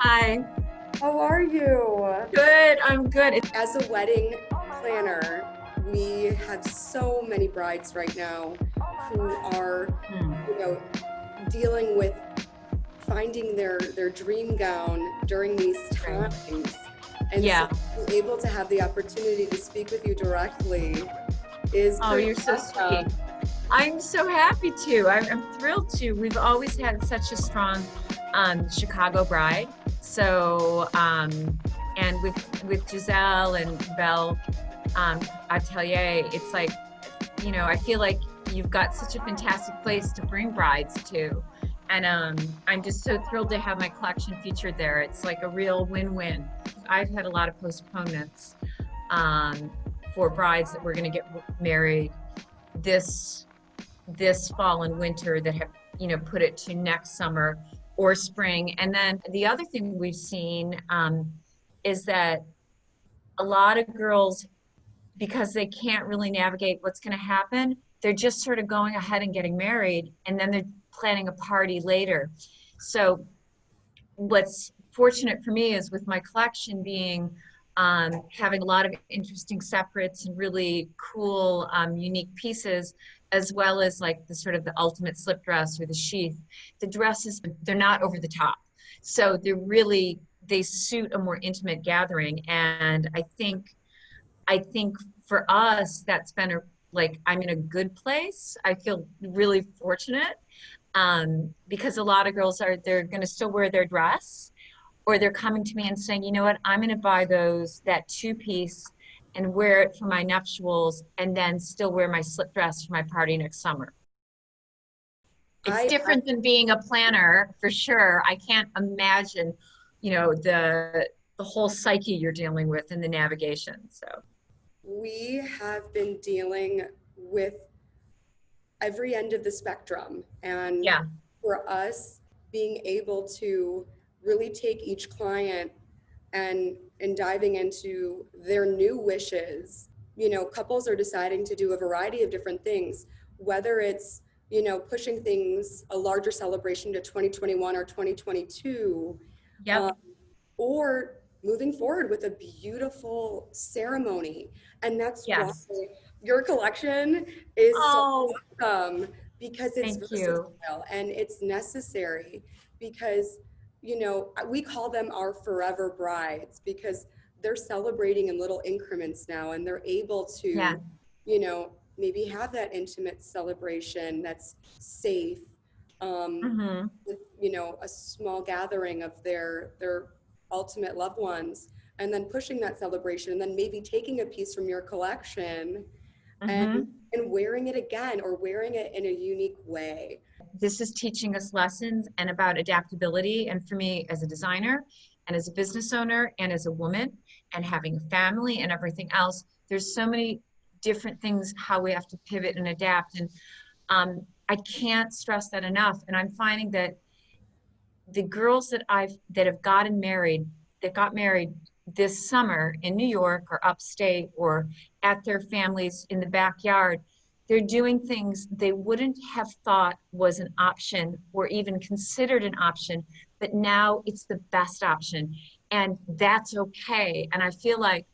Hi. How are you? Good. I'm good. As a wedding planner, we have so many brides right now who are, you know, dealing with finding their dream gown during these times. And Yeah. so being able to have the opportunity to speak with you directly is Oh, pretty you're so awesome. sweet. I'm so happy to. I'm thrilled to. We've always had such a strong Chicago bride. So, and with Giselle and Belle Atelier, it's like, I feel like you've got such a fantastic place to bring brides to. And I'm just so thrilled to have my collection featured there. It's like a real win-win. I've had a lot of postponements um, for brides that were going to get married this fall and winter that have put it to next summer or spring. And then the other thing we've seen is that a lot of girls, because they can't really navigate what's going to happen, they're just sort of going ahead and getting married, and then they're planning a party later. So what's fortunate for me is with my collection being having a lot of interesting separates and really cool, unique pieces, as well as like the sort of the ultimate slip dress or the sheath. The dresses, they're not over the top. So they suit a more intimate gathering. And I think for us, that's been like, I'm in a good place. I feel really fortunate because a lot of girls they're going to still wear their dress, or they're coming to me and saying, you know what, I'm going to buy that two-piece and wear it for my nuptials and then still wear my slip dress for my party next summer. It's I different than being a planner for sure. I can't imagine, the whole psyche you're dealing with in the navigation. So We have been dealing with every end of the spectrum. And yeah, for us, being able to really take each client and diving into their new wishes. Couples are deciding to do a variety of different things, whether it's, pushing things, a larger celebration to 2021 or 2022, yep, um, or moving forward with a beautiful ceremony. And that's why yes. your collection is so Oh, awesome, because it's thank you. versatile and it's necessary, because we call them our forever brides, because they're celebrating in little increments now, and they're able Yeah. to maybe have that intimate celebration that's safe, Hmm. with a small gathering of their ultimate loved ones, and then pushing that celebration, and then maybe taking a piece from your collection and Hmm. wearing it again, or wearing it in a unique way. This is teaching us lessons and about adaptability. And for me, as a designer and as a business owner and as a woman and having a family and everything else, there's so many different things how we have to pivot and adapt. And I can't stress that enough. And I'm finding that the girls that have that got married this summer in New York or upstate or at their families in the backyard, they're doing things they wouldn't have thought was an option or even considered an option, but now it's the best option. And that's okay. And I feel like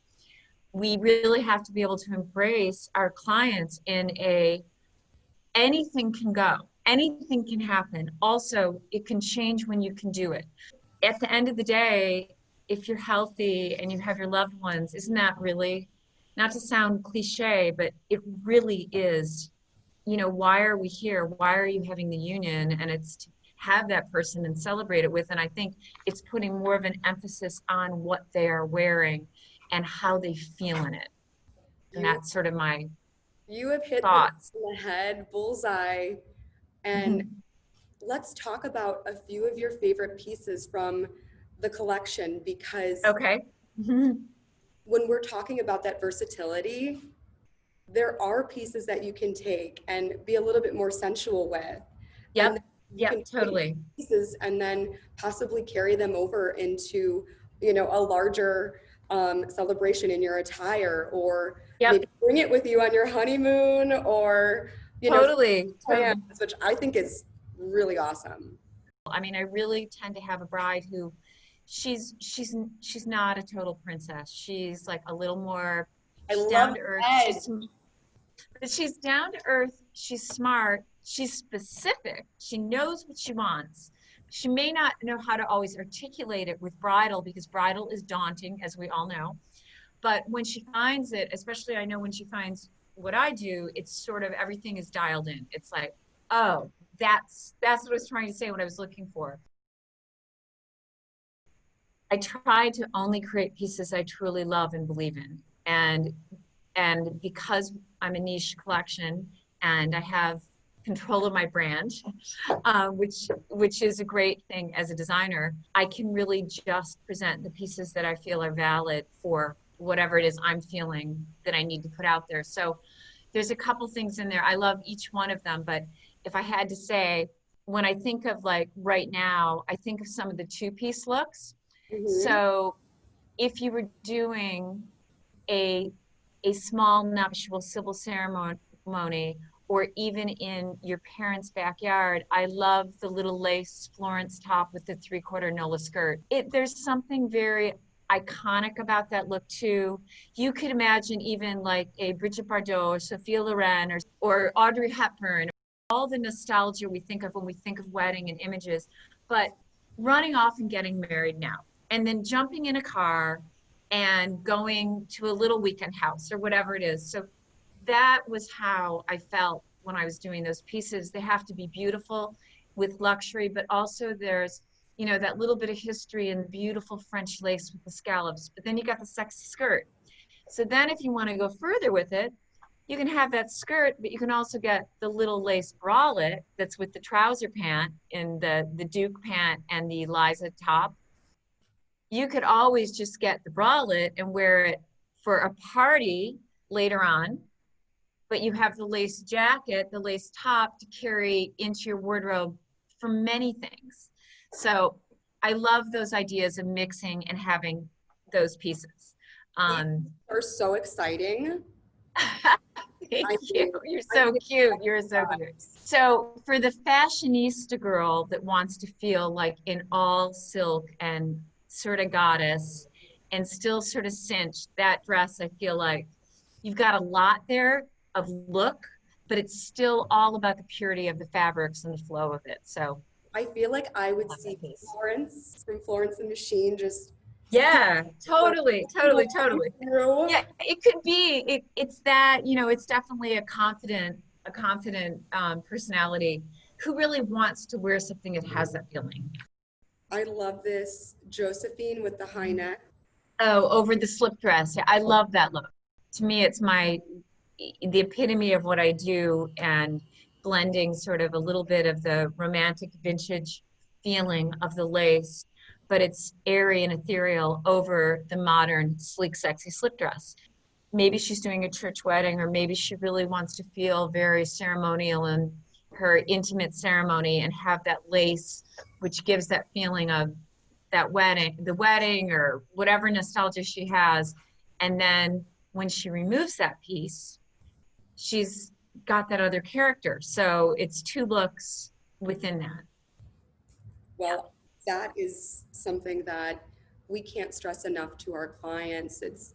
we really have to be able to embrace our clients in a anything can go, anything can happen. Also, it can change when you can do it. At the end of the day, if you're healthy and you have your loved ones, isn't that really, not to sound cliche, but it really is, why are we here? Why are you having the union? And it's to have that person and celebrate it with. And I think it's putting more of an emphasis on what they are wearing and how they feel in it. And You that's sort of my you have hit the nail thoughts. on the head, bullseye. And let's talk about a few of your favorite pieces from the collection, because Okay. when we're talking about that versatility, there are pieces that you can take and be a little bit more sensual with. And Yep. then you can Yep. take Totally. pieces and then possibly carry them over into, a larger celebration in your attire, or Yep. maybe bring it with you on your honeymoon, or, you know, Totally. plans, which I think is really awesome. I mean, I really tend to have a bride who she's not a total princess. She's like a little more, I she's love down to earth. that. But she's down to earth. She's smart. She's specific. She knows what she wants. She may not know how to always articulate it with bridal because bridal is daunting, as we all know. But when she finds it, especially I know when she finds what I do, it's sort of everything is dialed in. It's like, oh, that's what I was trying to say, what I was looking for. I try to only create pieces I truly love and believe in. And because I'm a niche collection and I have control of my brand, which is a great thing as a designer, I can really just present the pieces that I feel are valid for whatever it is I'm feeling that I need to put out there. So there's a couple things in there. I love each one of them, but if I had to say, when I think of like right now, I think of some of the two-piece looks. Hmm. So if you were doing a a small nuptial civil ceremony or even in your parents' backyard, I love the little lace Florence top with the three-quarter Nola skirt. There's something very iconic about that look too. You could imagine even like a Brigitte Bardot or Sophia Loren or Audrey Hepburn, all the nostalgia we think of when we think of wedding and images, but running off and getting married now and then jumping in a car and going to a little weekend house or whatever it is. So that was how I felt when I was doing those pieces. They have to be beautiful with luxury, but also there's, you know, that little bit of history and beautiful French lace with the scallops, but then you got the sexy skirt. So then if you want to go further with it, you can have that skirt, but you can also get the little lace bralette that's with the trouser pant and the Duke pant and the Liza top. You could always just get the bralette and wear it for a party later on, but you have the lace jacket, the lace top to carry into your wardrobe for many things. So I love those ideas of mixing and having those pieces. These Um, are so exciting. Thank I you. mean, You're I so think cute. You're so cute. So for the fashionista girl that wants to feel like in all silk and sort of goddess and still sort of cinched, that dress, I feel like you've got a lot there of look, but it's still all about the purity of the fabrics and the flow of it. So I feel like I I would love see that piece. Florence from Florence and Machine just Yeah, totally, totally, flowing totally. through. Yeah, it could be. It's that, you know, it's definitely a confident personality who really wants to wear something that has that feeling. I love this Josephine with the high neck. Oh, over the slip dress. Yeah, I love that look. To me, it's the epitome of what I do and blending sort of a little bit of the romantic vintage feeling of the lace, but it's airy and ethereal over the modern, sleek, sexy slip dress. Maybe she's doing a church wedding, or maybe she really wants to feel very ceremonial in her intimate ceremony and have that lace, which gives that feeling of that wedding, the wedding, or whatever nostalgia she has. And then when she removes that piece, she's got that other character. So it's two looks within that. Yeah. Well, that is something that we can't stress enough to our clients. It's,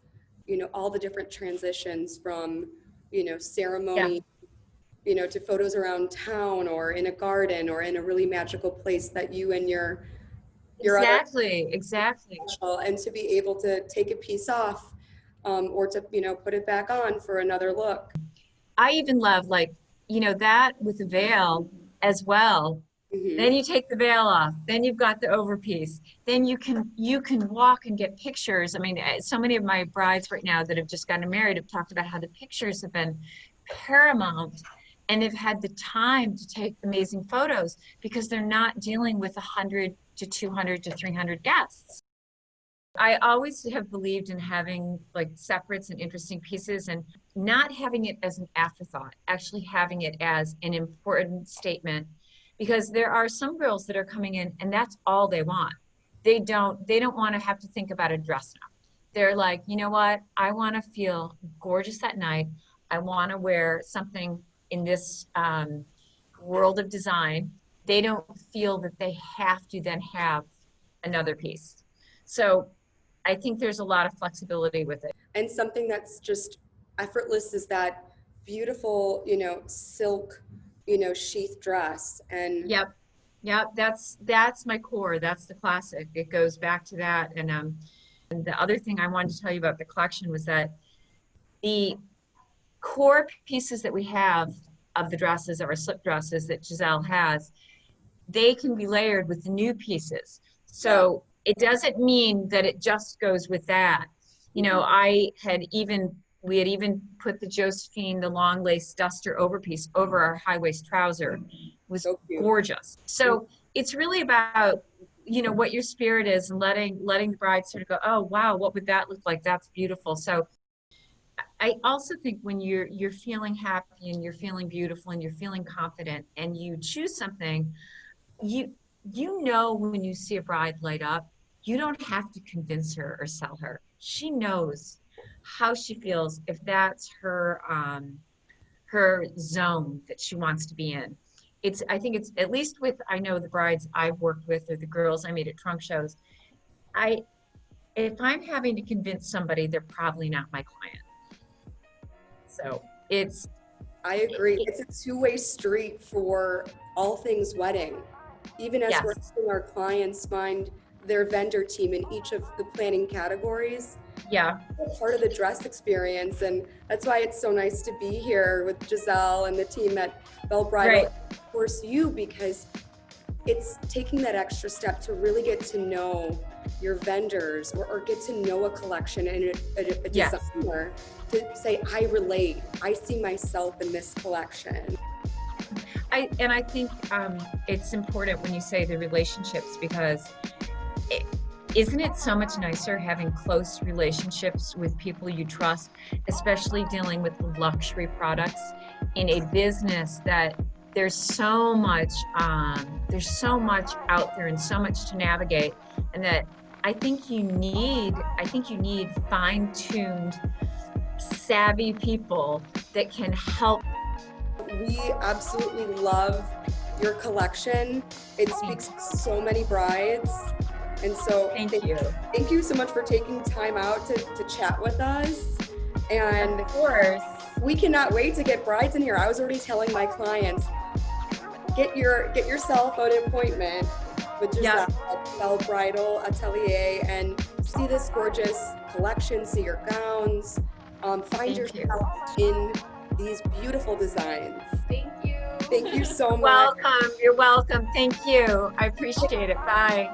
all the different transitions from, Yeah. ceremony, to photos around town or in a garden or in a really magical place that you and your other Exactly. Exactly. special, and to be able to take a piece off, or to, put it back on for another look. I even love like, that with the veil as well. Hmm. Then you take the veil off. Then you've got the overpiece. Then you can walk and get pictures. I mean, so many of my brides right now that have just gotten married have talked about how the pictures have been paramount, and they've had the time to take amazing photos because they're not dealing with 100 to 200 to 300 guests. I always have believed in having like separates and interesting pieces and not having it as an afterthought, actually having it as an important statement, because there are some girls that are coming in and that's all they want. They don't want to have to think about a dress now. they're like, you know what? I want to feel gorgeous that night. I want to wear something in this world of design. They don't feel that they have to then have another piece. So I think there's a lot of flexibility with it. And something that's just effortless is that beautiful, silk, sheath dress. And Yep. Yep. That's my core. That's the classic. It goes back to that. And the other thing I wanted to tell you about the collection was that the core pieces that we have of the dresses, of our slip dresses that Giselle has, they can be layered with the new pieces. So it doesn't mean that it just goes with that. You know, we had even put the Josephine, the long lace duster overpiece over our high waist trouser. It was so cute. gorgeous. So it's really about, what your spirit is, and letting the bride sort of go, oh wow, what would that look like? That's beautiful. So I also think when you're feeling happy and you're feeling beautiful and you're feeling confident and you choose something, you when you see a bride light up, you don't have to convince her or sell her. She knows how she feels if that's her zone that she wants to be in. I think it's, at least with, I know the brides I've worked with or the girls I meet at trunk shows, if I'm having to convince somebody, they're probably not my client. So I agree. It's a two-way street for all things wedding. Even as yes. we're helping our clients find their vendor team in each of the planning categories. Yeah. It's part of the dress experience. And that's why it's so nice to be here with Giselle and the team at Belle Bridal. Right. Of course, because it's taking that extra step to really get to know your vendors or get to know a collection and a designer, to say, I relate, I see myself in this collection. I think it's important when you say the relationships, because isn't it so much nicer having close relationships with people you trust, especially dealing with luxury products in a business that there's so much out there and so much to navigate, and that I think you need fine-tuned, savvy people that can help. We absolutely love your collection. It speaks to so many brides. And so thank you so much for taking time out to chat with us. And of course, we cannot wait to get brides in here. I was already telling my clients, get yourself an appointment with Giselle at Belle Bridal Atelier and see this gorgeous collection, see your gowns, find yourself in these beautiful designs. Thank you. Thank you so much. Welcome. You're welcome. Thank you. I appreciate it. Bye.